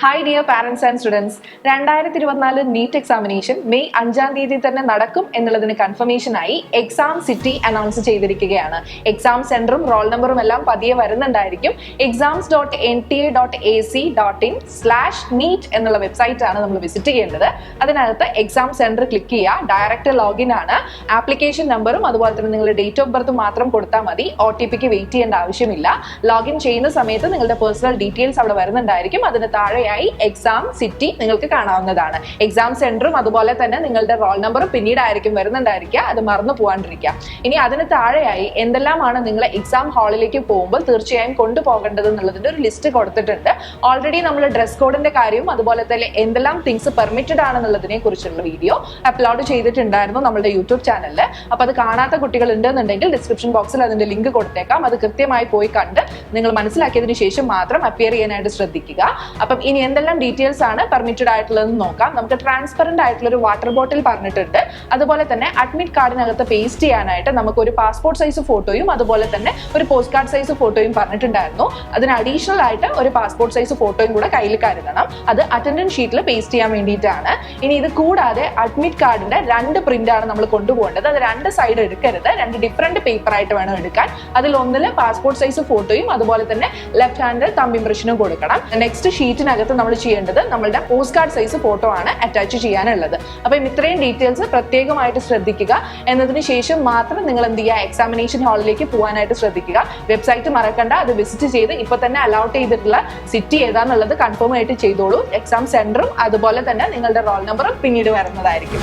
Hi dear parents and students, 2024 NEET examination May 5-ാം തീയതി തന്നെ നടക്കും എന്നുള്ളതിന് കൺഫർമേഷനായി എക്സാം സിറ്റി അനൗൺസ് ചെയ്തിരിക്കുകയാണ്. എക്സാം സെന്ററും റോൾ നമ്പറും എല്ലാം പതിയെ വരുന്നുണ്ടായിരിക്കും. exams.nta.ac.in/neet എന്നുള്ള വെബ്സൈറ്റ് ആണ് നമ്മൾ വിസിറ്റ് ചെയ്യേണ്ടത്. അതിനകത്ത് എക്സാം സെന്റർ ക്ലിക്ക് ചെയ്യുക. ഡയറക്റ്റ് ലോഗിൻ ആണ്. ആപ്ലിക്കേഷൻ നമ്പറും അതുപോലെ തന്നെ നിങ്ങളുടെ ഡേറ്റ് ഓഫ് ബർത്ത് മാത്രം കൊടുത്താൽ മതി. OTPക്ക് വെയിറ്റ് ചെയ്യേണ്ട ആവശ്യമില്ല. ലോഗിൻ ചെയ്യുന്ന സമയത്ത് നിങ്ങളുടെ പേഴ്സണൽ ഡീറ്റെയിൽസ് അവിടെ വരുന്നുണ്ടായിരിക്കും. അതിന് താഴെ എക്സാം സിറ്റി നിങ്ങൾക്ക് കാണാവുന്നതാണ്. എക്സാം സെന്ററും അതുപോലെ തന്നെ നിങ്ങളുടെ റോൾ നമ്പറും പിന്നീടായിരിക്കും വരുന്നുണ്ടായിരിക്കുക. അത് മറന്നു പോകാണ്ടിരിക്കുക. ഇനി അതിന് താഴെയായി എന്തെല്ലാമാണ് നിങ്ങൾ എക്സാം ഹാളിലേക്ക് പോകുമ്പോൾ തീർച്ചയായും കൊണ്ടുപോകേണ്ടത് എന്നുള്ളതിന്റെ ഒരു ലിസ്റ്റ് കൊടുത്തിട്ടുണ്ട്. ഓൾറെഡി നമ്മൾ ഡ്രസ് കോഡിന്റെ കാര്യവും അതുപോലെ തന്നെ എന്തെല്ലാം തിങ്സ് പെർമിറ്റഡ് ആണെന്നുള്ളതിനെ കുറിച്ചുള്ള വീഡിയോ അപ്ലോഡ് ചെയ്തിട്ടുണ്ടായിരുന്നു നമ്മുടെ യൂട്യൂബ് ചാനലിൽ. അപ്പൊ അത് കാണാത്ത കുട്ടികൾ ഉണ്ടെന്നുണ്ടെങ്കിൽ ഡിസ്ക്രിപ്ഷൻ ബോക്സിൽ അതിന്റെ ലിങ്ക് കൊടുത്തേക്കാം. അത് കൃത്യമായി പോയി കണ്ട് നിങ്ങൾ മനസ്സിലാക്കിയതിനു ശേഷം മാത്രം അപ്പിയർ ചെയ്യാനായിട്ട് ശ്രദ്ധിക്കുക. അപ്പം ഇനി എന്തെല്ലാം ഡീറ്റെയിൽസ് ആണ് പെർമിറ്റഡ് ആയിട്ടുള്ളതെന്ന് നോക്കാം. നമുക്ക് ട്രാൻസ്പെറന്റ് ആയിട്ടുള്ള ഒരു വാട്ടർ ബോട്ടിൽ പറഞ്ഞിട്ടുണ്ട്. അതുപോലെ തന്നെ അഡ്മിറ്റ് കാർഡിനകത്ത് പേസ്റ്റ് ചെയ്യാനായിട്ട് നമുക്ക് ഒരു പാസ്പോർട്ട് സൈസ് ഫോട്ടോയും അതുപോലെ തന്നെ ഒരു പോസ്റ്റ് കാർഡ് സൈസ് ഫോട്ടോയും പറഞ്ഞിട്ടുണ്ടായിരുന്നു. അതിന് അഡീഷണൽ ആയിട്ട് ഒരു പാസ്പോർട്ട് സൈസ് ഫോട്ടോയും കൂടെ കയ്യിൽ കരുതണം. അത് അറ്റൻഡൻസ് ഷീറ്റിൽ പേസ്റ്റ് ചെയ്യാൻ വേണ്ടിയിട്ടാണ്. ഇനി ഇത് കൂടാതെ അഡ്മിറ്റ് കാർഡിന്റെ 2 പ്രിന്റ് ആണ് നമ്മൾ കൊണ്ടുപോകേണ്ടത്. അത് 2 സൈഡ് എടുക്കരുത്. 2 ഡിഫറെന്റ് പേപ്പർ ആയിട്ട് വേണം എടുക്കാൻ. അതിൽ ഒന്നില് പാസ്പോർട്ട് സൈസ് ഫോട്ടോയും അതുപോലെ തന്നെ ലെഫ്റ്റ് ഹാൻഡിൽ തമ്പ് ഇംപ്രഷനും കൊടുക്കണം. നെക്സ്റ്റ് ഷീറ്റിനകത്ത് നമ്മൾ ചെയ്യേണ്ടത് നമ്മളുടെ പോസ്റ്റ് കാർഡ് സൈസ് ഫോട്ടോ ആണ് അറ്റാച്ച് ചെയ്യാനുള്ളത്. അപ്പം ഇത്രയും ഡീറ്റെയിൽസ് പ്രത്യേകമായിട്ട് ശ്രദ്ധിക്കുക. എന്നതിന് ശേഷം മാത്രം നിങ്ങൾ എന്ത് ചെയ്യുക, എക്സാമിനേഷൻ ഹാളിലേക്ക് പോകാനായിട്ട് ശ്രദ്ധിക്കുക. വെബ്സൈറ്റ് മറക്കണ്ട. അത് വിസിറ്റ് ചെയ്ത് ഇപ്പൊ തന്നെ അലൗട്ട് ചെയ്തിട്ടുള്ള സിറ്റി ഏതാന്നുള്ളത് കൺഫേം ആയിട്ട് ചെയ്തോളൂ. എക്സാം സെന്ററും അതുപോലെ തന്നെ നിങ്ങളുടെ റോൾ നമ്പറും പിന്നീട് വരുന്നതായിരിക്കും.